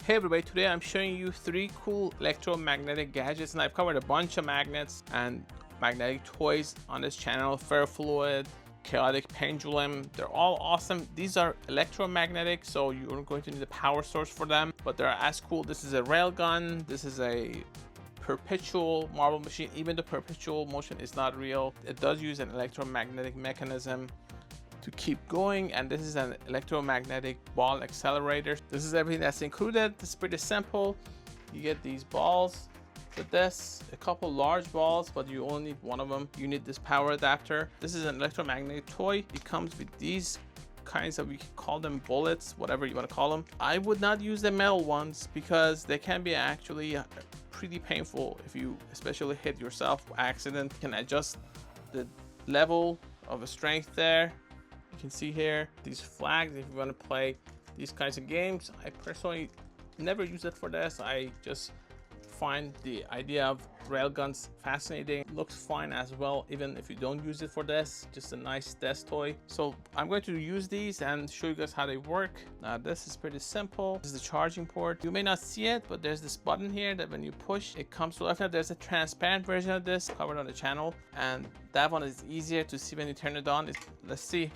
Hey everybody, today I'm showing you 3 cool electromagnetic gadgets, and I've covered a bunch of magnets and magnetic toys on this channel. Ferrofluid, chaotic pendulum, they're all awesome. These are electromagnetic, so you're going to need a power source for them, but they're as cool. This is a railgun, this is a perpetual marble machine. Even the perpetual motion is not real. It does use an electromagnetic mechanism to keep going, and this is an electromagnetic ball accelerator. This is everything that's included. It's pretty simple. You get these balls with this, a couple large balls, but you only need one of them. You need this power adapter. This is an electromagnetic toy. It comes with these kinds of, we can call them bullets, whatever you want to call them. I would not use the metal ones because they can be actually pretty painful if you especially hit yourself by accident. You can adjust the level of a strength there. You can see here these flags if you want to play these kinds of games. I personally never use it for this. I just find the idea of railguns fascinating. It looks fine as well, even if you don't use it for this. Just a nice desk toy. So I'm going to use these and show you guys how they work. Now this is pretty simple. This is the charging port. You may not see it, but there's this button here that when you push, it comes to life. Now there's a transparent version of this covered on the channel, and that one is easier to see when you turn it on. Let's see.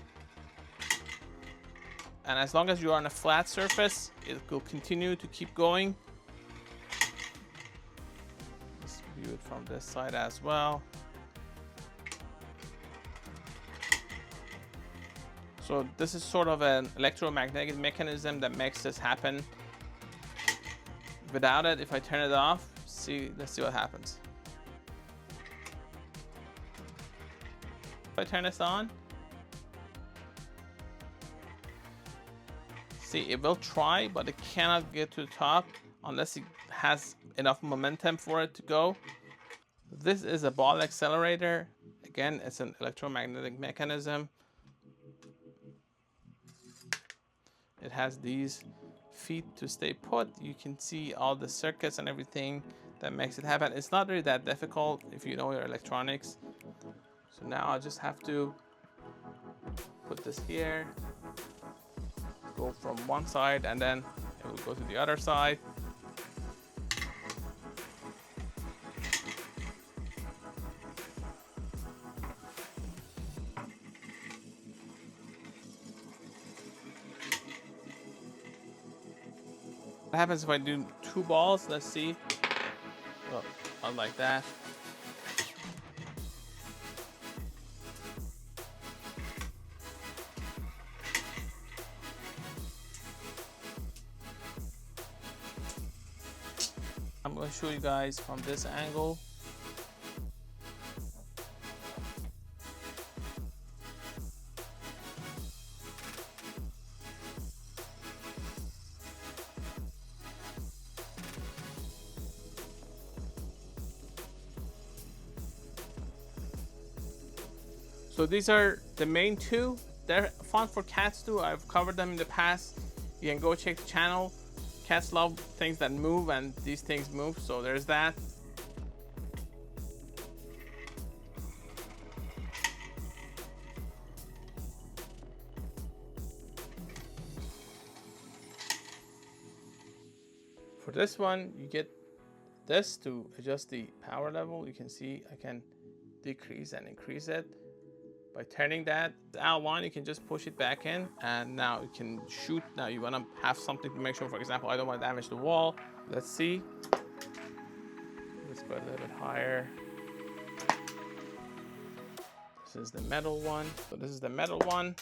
And as long as you are on a flat surface, it will continue to keep going. Let's view it from this side as well. So this is sort of an electromagnetic mechanism that makes this happen. Without it, if I turn it off, let's see what happens. If I turn this on, see, it will try, but it cannot get to the top unless it has enough momentum for it to go. This is a ball accelerator. Again, it's an electromagnetic mechanism. It has these feet to stay put. You can see all the circuits and everything that makes it happen. It's not really that difficult if you know your electronics. So now I'll just have to put this here, go from one side, and then it will go to the other side. What happens if I do 2 balls? Let's see. Oh, not like that. I'm going to show you guys from this angle. So these are the main 2. They're fun for cats too. I've covered them in the past. You can go check the channel. Cats love things that move, and these things move, so there's that. For this one, you get this to adjust the power level. You can see I can decrease and increase it. By turning that outline, you can just push it back in, and now you can shoot. Now you want to have something to make sure, for example, I don't want to damage the wall. Let's see. Let's go a little bit higher. This is the metal one. So this is the metal one.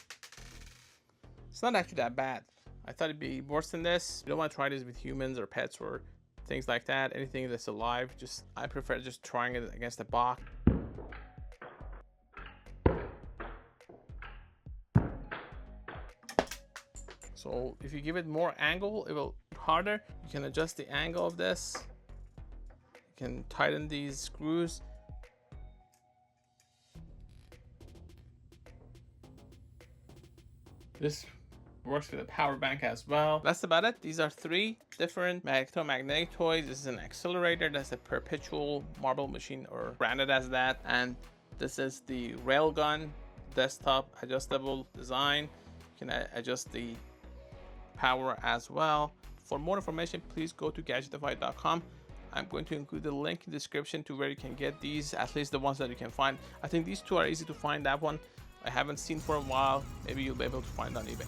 It's not actually that bad. I thought it'd be worse than this. You don't want to try this with humans or pets or things like that. Anything that's alive, I prefer just trying it against the box. So if you give it more angle, it will be harder. You can adjust the angle of this. You can tighten these screws. This works with a power bank as well. That's about it. These are 3 different electromagnetic toys. This is an accelerator. That's a perpetual marble machine, or branded as that. And this is the railgun desktop adjustable design. You can adjust the power as well. For more information, please go to gadgetify.com. I'm going to include the link in the description to where you can get these, at least the ones that you can find. I think these two are easy to find. That one I haven't seen for a while. Maybe you'll be able to find on eBay.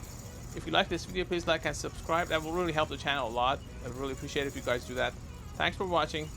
If you like this video, please like and subscribe. That will really help the channel a lot. I really appreciate it if you guys do that. Thanks for watching.